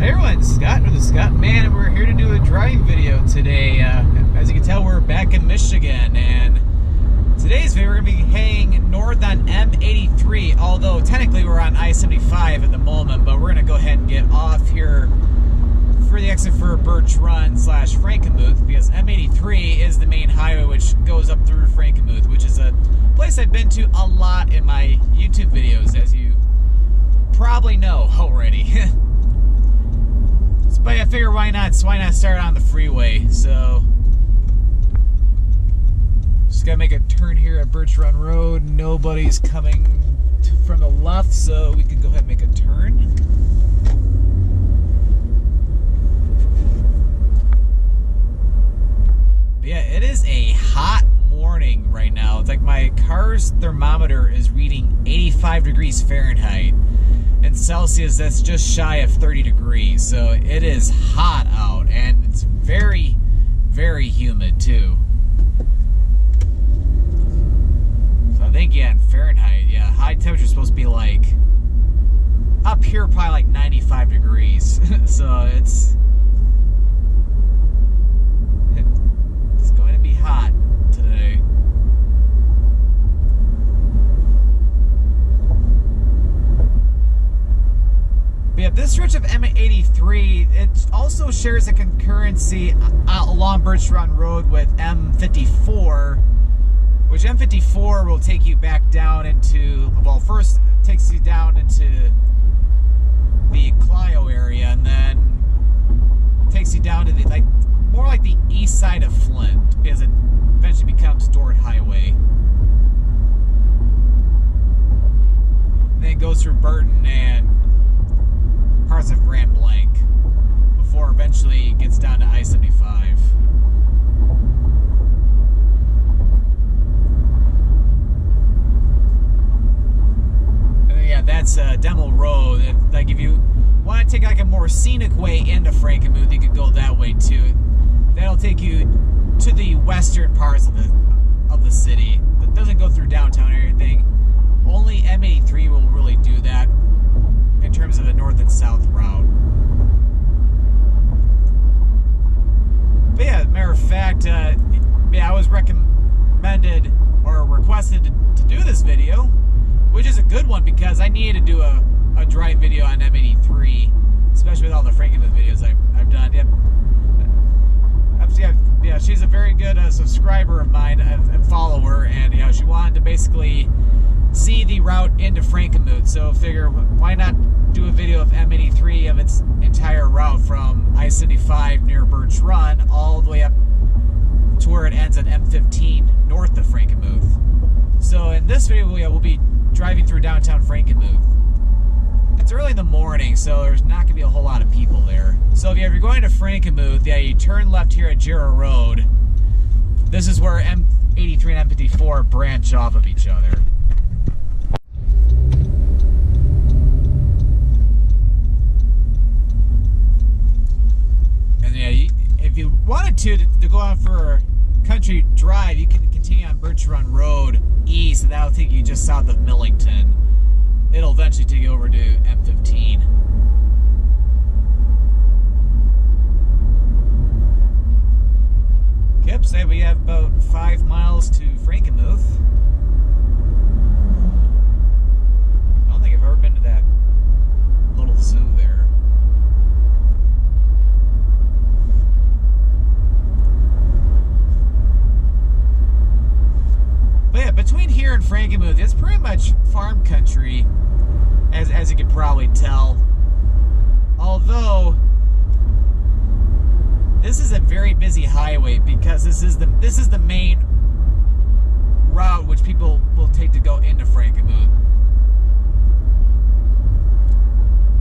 Hey everyone, Scott with the Scottman, and we're here to do a driving video today. As you can tell, we're back in Michigan, and today's video we're going to be heading north on M-83, although technically we're on I-75 at the moment, but we're going to go ahead and get off here for the exit for Birch Run / Frankenmuth, because M-83 is the main highway which goes up through Frankenmuth, which is a place I've been to a lot in my YouTube videos, as you probably know already. But I figure why not start on the freeway. So just gotta make a turn here at Birch Run Road. Nobody's coming from the left, so we can go ahead and make a turn. But yeah, it is a hot morning right now. It's like my car's thermometer is reading 85 degrees Fahrenheit. In Celsius, that's just shy of 30 degrees, so it is hot out, and it's very, very humid too. So I think, yeah, in Fahrenheit, yeah, high temperature is supposed to be like, up here probably like 95 degrees, so it's going to be hot today. Yeah, this stretch of M-83, it also shares a concurrency along Birch Run Road with M-54, which M-54 will take you back down into, well, first it takes you down into the Clio area, and then takes you down to the, like, more like the east side of Flint, because it eventually becomes Dort Highway. And then it goes through Burton and parts of Grand Blanc before eventually it gets down to I-75. And then, yeah, that's Demel Road. Like, if you want to take like a more scenic way into Frankenmuth, you could go that way too. That'll take you to the western parts of the city. That doesn't go through downtown or anything. Only M-83 will really do that in terms of the north and south route. But yeah, as a matter of fact, yeah, I was recommended or requested to do this video, which is a good one because I needed to do a drive video on M-83, especially with all the Frankenmuth videos I've done. Yep. Yeah, she's a very good subscriber of mine and follower, and you know, she wanted to basically see the route into Frankenmuth, so figure why not do a video of M-83 of its entire route from I-75 near Birch Run all the way up to where it ends at M-15 north of Frankenmuth. So in this video we'll be driving through downtown Frankenmuth. It's early in the morning, so there's not going to be a whole lot of people there. So if you're going to Frankenmuth, yeah, you turn left here at Jarrah Road. This is where M-83 and M-54 branch off of each other. And yeah, if you wanted to go out for a country drive, you can continue on Birch Run Road east, and that'll take you just south of Millington. It'll eventually take you over to M-15. Yep, say we have about 5 miles to Frankenmuth. I don't think I've ever been to that little zoo there. But yeah, between here and Frankenmuth, it's pretty much farm country, as you can probably tell. Although this is a very busy highway because this is the main route which people will take to go into Frankenmuth.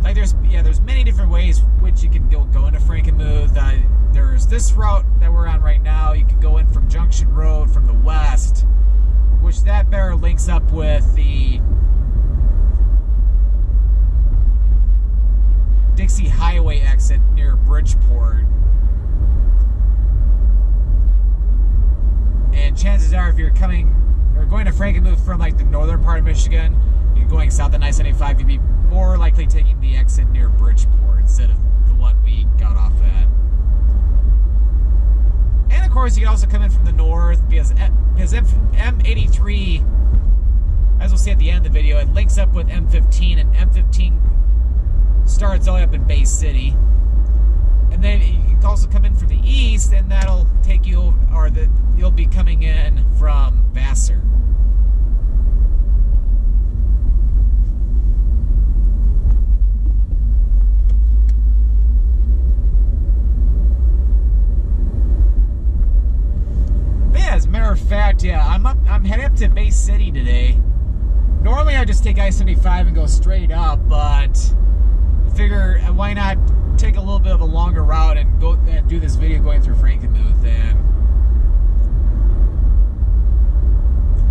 Like there's many different ways which you can go into Frankenmuth. There's this route that we're on right now. You can go in from Junction Road from the west, which that better links up with the Dixie Highway exit near Bridgeport. And chances are, if you're coming or going to Frankenmuth from like the northern part of Michigan, you're going south on I-75, you'd be more likely taking the exit near Bridgeport instead of the also come in from the north because M-83, as we'll see at the end of the video, it links up with M-15, and M-15 starts all the way up in Bay City. And then you can also come in from the east, and that'll take you, or you'll be coming in from Vassar. As a matter of fact, yeah, I'm heading up to Bay City today. Normally I just take I-75 and go straight up, but I figure why not take a little bit of a longer route and go and do this video going through Frankenmuth. And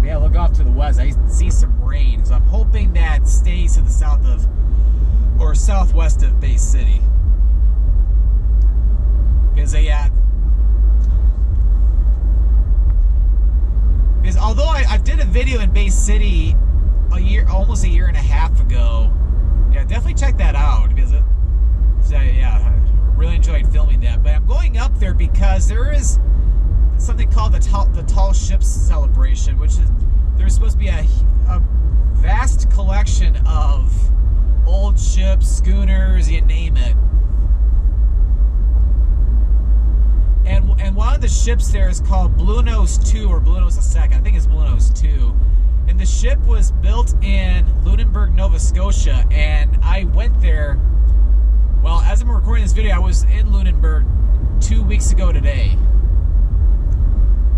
yeah, look off to the west. I see some rain, so I'm hoping that stays to the south of or southwest of Bay City. Because yeah. Because although I did a video in Bay City almost a year and a half ago, yeah, definitely check that out because yeah, I really enjoyed filming that. But I'm going up there because there is something called the Tall Ships Celebration, which is there's supposed to be a vast collection of old ships, schooners, you name it. And one of the ships there is called Blue Nose 2 or Blue Nose 2. I think it's Blue Nose 2. And the ship was built in Lunenburg, Nova Scotia. And I went there, well, as I'm recording this video, I was in Lunenburg 2 weeks ago today.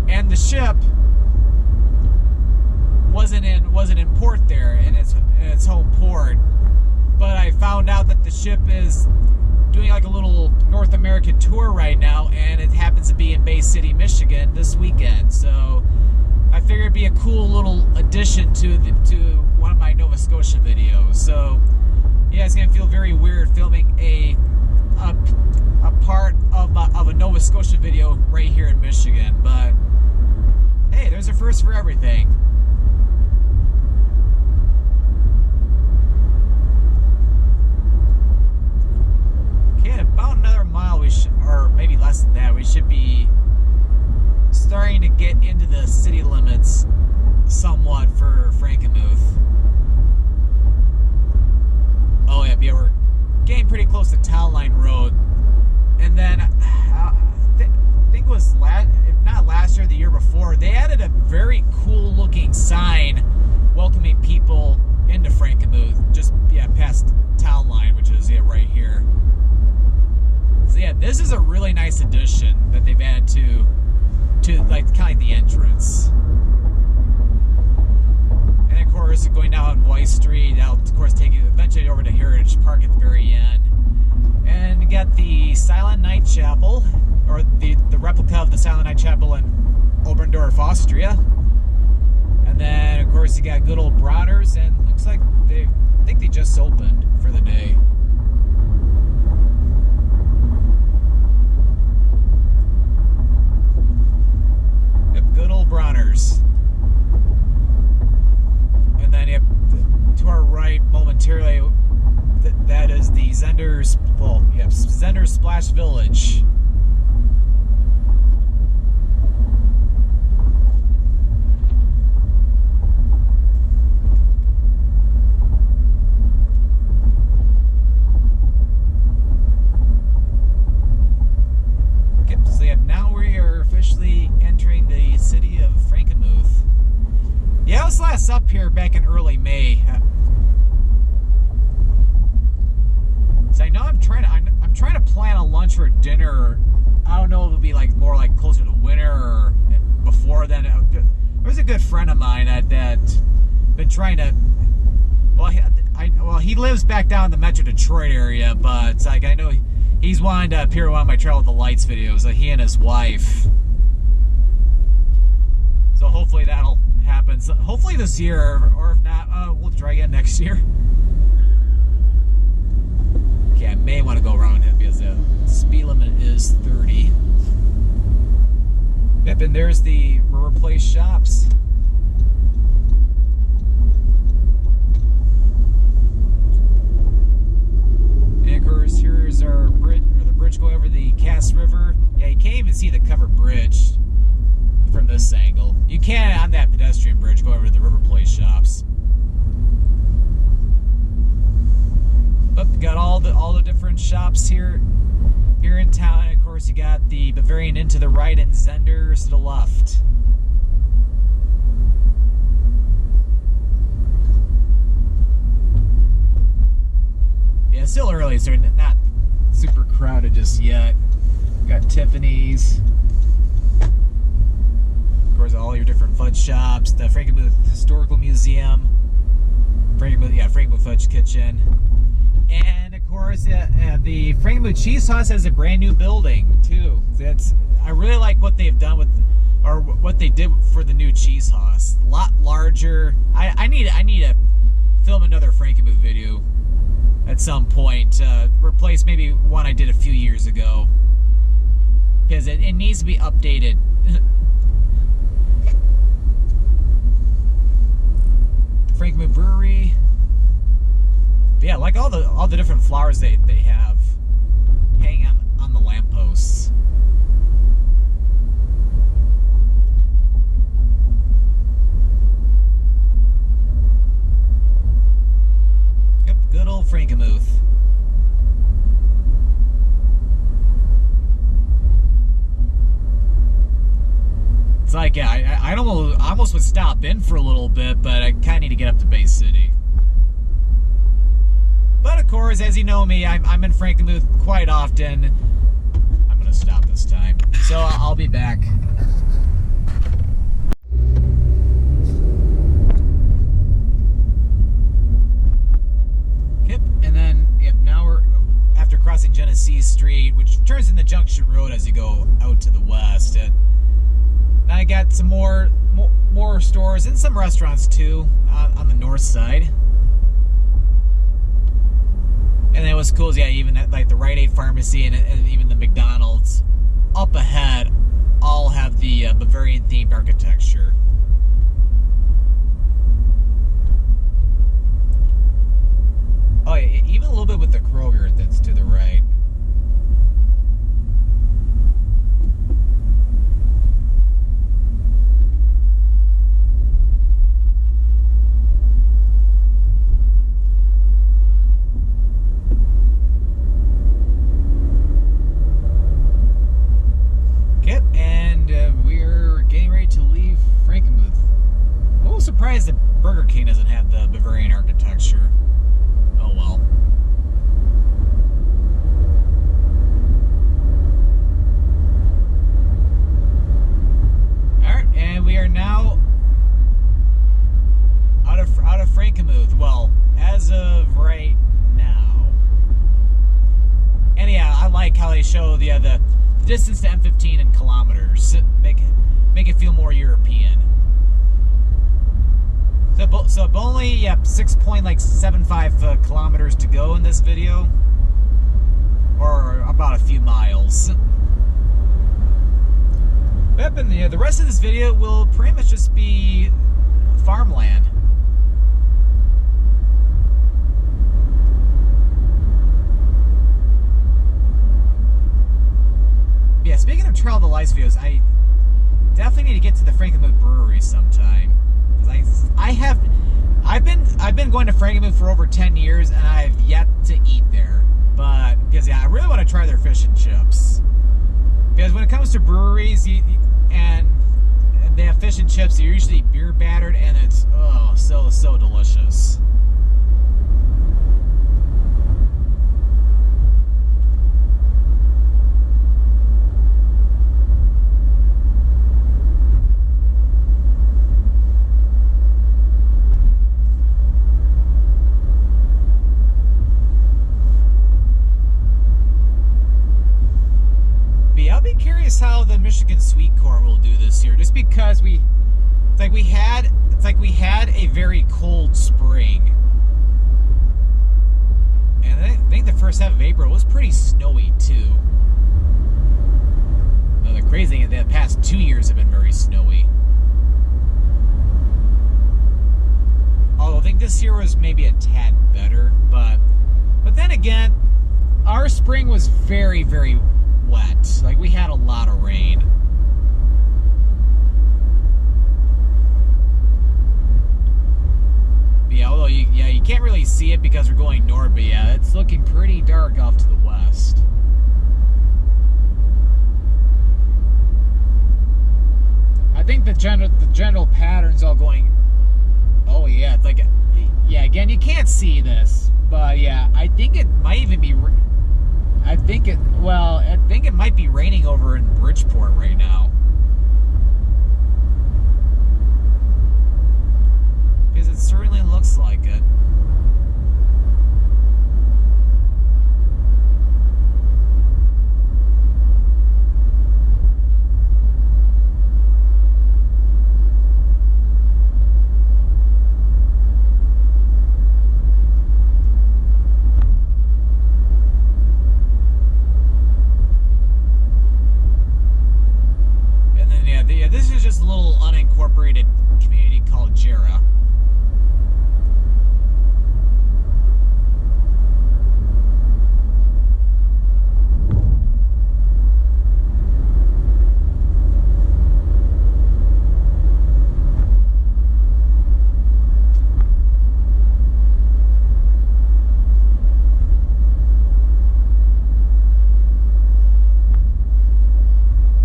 And the ship wasn't in port there in its home port. But I found out that the ship is doing like a little North American tour right now, and it happens to be in Bay City, Michigan this weekend. So I figured it'd be a cool little addition to one of my Nova Scotia videos. So yeah, it's gonna feel very weird filming a part of a Nova Scotia video right here in Michigan. But hey, there's a first for everything. About another mile, or maybe less than that, we should be starting to get into the city limits somewhat for Frankenmuth. Oh yeah, we're getting pretty close to Town Line Road. And then, I think it was, if not last year, the year before, they added a very cool looking sign welcoming people into Frankenmuth, just, yeah, past Town Line, which is, yeah, right here. So yeah, this is a really nice addition that they've added to like kind of like the entrance. And of course, going down Weiss Street, that'll of course take you eventually over to Heritage Park at the very end. And you got the Silent Night Chapel, or the replica of the Silent Night Chapel in Oberndorf, Austria. And then of course you got good old Bronner's, and looks like I think they just opened for the day. Good old Bronner's. And then yep, to our right momentarily, that is the Zender's, well, yep, Zender's Splash Village. So yeah, now we are officially entering the city of Frankenmuth. Yeah, I was last up here back in early May. So I know I'm trying to plan a lunch or a dinner. I don't know if it'll be like more like closer to winter or before then. There's a good friend of mine that been trying to. Well, he lives back down in the Metro Detroit area, but it's like I know he's wanting to appear in one of my Travel with the Lights videos. He and his wife. So hopefully that'll happen. So hopefully this year, or if not, we'll try again next year. Okay, I may want to go around him because the speed limit is 30. Yep, and there's the River Place shops. And of course, here's our bridge, or the bridge going over the Cass River. Yeah, you can't even see the covered bridge. this angle. You can, on that pedestrian bridge, go over to the River Place shops. But got all the different shops here in town. And of course, you got the Bavarian Inn to the right and Zender's to the left. Yeah, it's still early, so not super crowded just yet. Got Tiffany's. Of course, all your different fudge shops. The Frankenmuth Historical Museum. Frankenmuth Fudge Kitchen. And of course, the Frankenmuth Cheese Sauce has a brand new building too. I really like what they've done what they did for the new cheese sauce. A lot larger. I need to film another Frankenmuth video at some point. Replace maybe one I did a few years ago, because it needs to be updated. The Frankenmuth Brewery. But yeah, like all the different flowers they have hanging on the lampposts. Yep, good old Frankenmuth. It's like, yeah, I almost would stop in for a little bit, but I kind of need to get up to Bay City. But of course, as you know me, I'm in Frankenmuth quite often. I'm going to stop this time. So I'll be back. Yep, and then now we're after crossing Genesee Street, which turns into Junction Road as you go out to the west. Now I got some more stores and some restaurants too on the north side. And it was cool, yeah, even at, like the Rite Aid Pharmacy and even the McDonald's up ahead all have the Bavarian themed architecture. Oh yeah, even a little bit with the Kroger that's to the right. Surprised that Burger King doesn't have the Bavarian architecture. Oh well. Alright, and we are now out of Frankenmuth. Well, as of right now. And yeah, I like how they show the distance to M-15 in kilometers. Make it feel more European. So only 6.75 kilometers to go in this video, or about a few miles. Yep, and the rest of this video will pretty much just be farmland. Yeah, speaking of Trail of the Lights videos, I definitely need to get to the Frankenmuth Brewery sometime. I've been going to Frankenmuth for over 10 years, and I've yet to eat there. But because I really want to try their fish and chips. Because when it comes to breweries, and they have fish and chips, they're usually beer battered, and it's so delicious. I'll be curious how the Michigan sweet corn will do this year, just because we had a very cold spring, and I think the first half of April was pretty snowy too. Now, the crazy thing is the past 2 years have been very snowy. Although I think this year was maybe a tad better, but then again, our spring was very, very wet. Like, we had a lot of rain. Yeah, although you can't really see it because we're going north, but yeah, it's looking pretty dark off to the west. I think the general pattern's all going. Oh yeah, it's like yeah. Again, you can't see this, but yeah, I think it might even be. I think it might be raining over in Bridgeport right now. Because it certainly looks like it. This is just a little unincorporated community called Jarrah.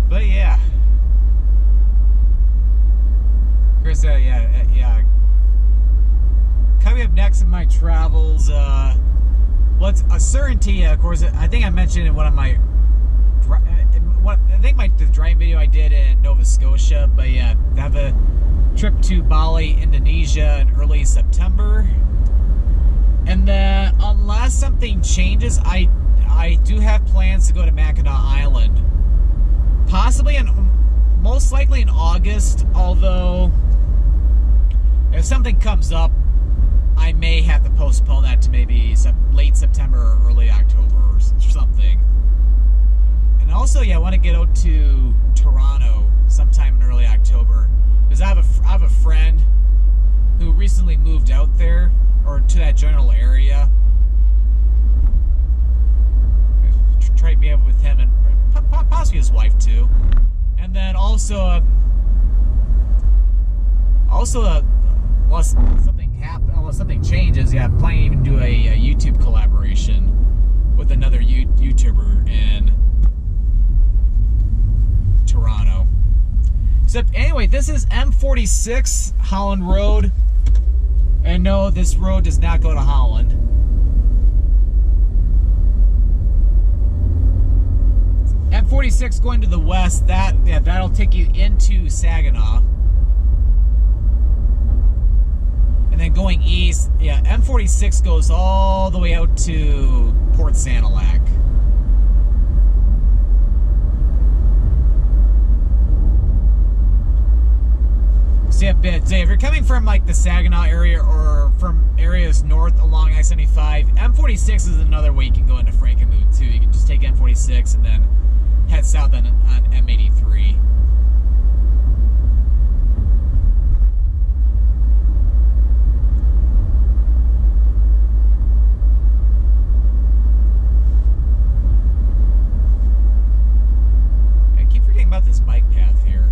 But yeah. Yeah. Coming up next in my travels, well, it's a certainty. Of course, I think I mentioned in one of my, the driving video I did in Nova Scotia. But yeah, I have a trip to Bali, Indonesia in early September, and then unless something changes, I do have plans to go to Mackinac Island, possibly most likely in August, although if something comes up, I may have to postpone that to maybe late September or early October or something. And also, yeah, I want to get out to Toronto sometime in early October, because I have a friend who recently moved out there, or to that general area. Try to be able with him and possibly his wife too. And then also unless something changes, yeah, I'm planning to even do a YouTube collaboration with another YouTuber in Toronto. So anyway, this is M46 Holland Road, and no, this road does not go to Holland. M46 going to the west, that'll take you into Saginaw. And then going east, yeah, M46 goes all the way out to Port Sanilac. So yeah, if you're coming from like the Saginaw area or from areas north along I-75, M46 is another way you can go into Frankenmuth too. You can just take M46 and then head south on M-83. I keep forgetting about this bike path here.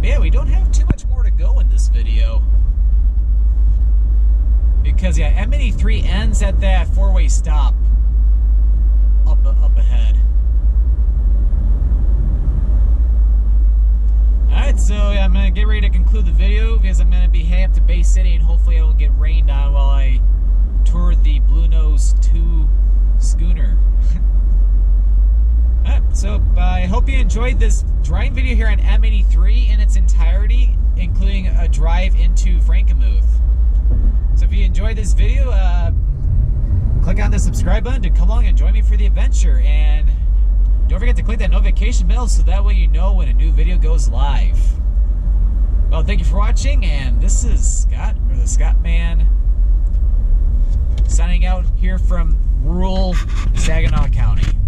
But yeah, we don't have too much more to go in this video. Because yeah, M-83 ends at that four-way stop up ahead. Alright, so yeah, I'm going to get ready to conclude the video because I'm going to be heading up to Bay City and hopefully I will get rained on while I tour the Blue Nose 2 schooner. Alright, so I hope you enjoyed this driving video here on M-83 in its entirety, including a drive into Frankenmuth. So if you enjoyed this video, click on the subscribe button to come along and join me for the adventure. And don't forget to click that notification bell so that way you know when a new video goes live. Well, thank you for watching, and this is Scott, or the Scottman, signing out here from rural Saginaw County.